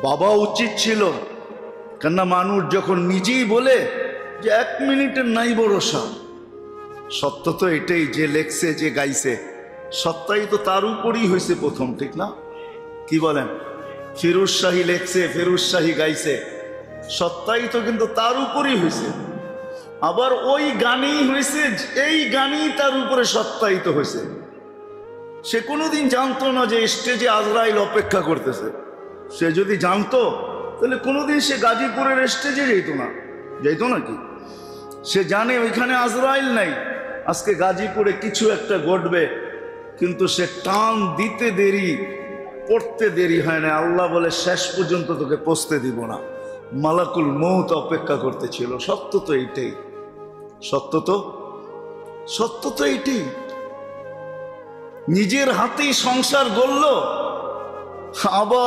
বাবা উচিত ছিল, কেননা মানুষ যখন নিজেই বলে যে 1 মিনিটের নাই ভরসা, সত্য তো এটাই, যে লেখছে যে গাইছে সত্যাই তো তার উপরই হয়েছে প্রথম, ঠিক না? কি বলেন? ফিরোজ শাহী লেখছে, ফিরোজ শাহী গাইছে, সত্যাই তো কিন্তু তার উপরই হয়েছে। আবার ওই গানেই হয়েছে, এই গানই তার উপরে সত্যায়িত হয়েছে। সে কোনোদিন জানতো না যে স্টেজে আজরাইল অপেক্ষা করতেছে। সে যদি জানতো তাহলে কোনোদিন সে গাজীপুরের স্টেজে যেত না, যেত নাকি? সে জানে ওইখানে আজরাইল নাই, আজকে গাজীপুরে কিছু একটা ঘটবে, কিন্তু সে টান দিতে দেরি, পড়তে দেরি হয় না। আল্লাহ বলে শেষ পর্যন্ত তোকে পৌঁছতে দিব না, মালাকুল মউত অপেক্ষা করতেছিল। সত্য তো এইটাই, সত্য তো এইটাই। নিজের হাতেই সংসার গড়ল, আবার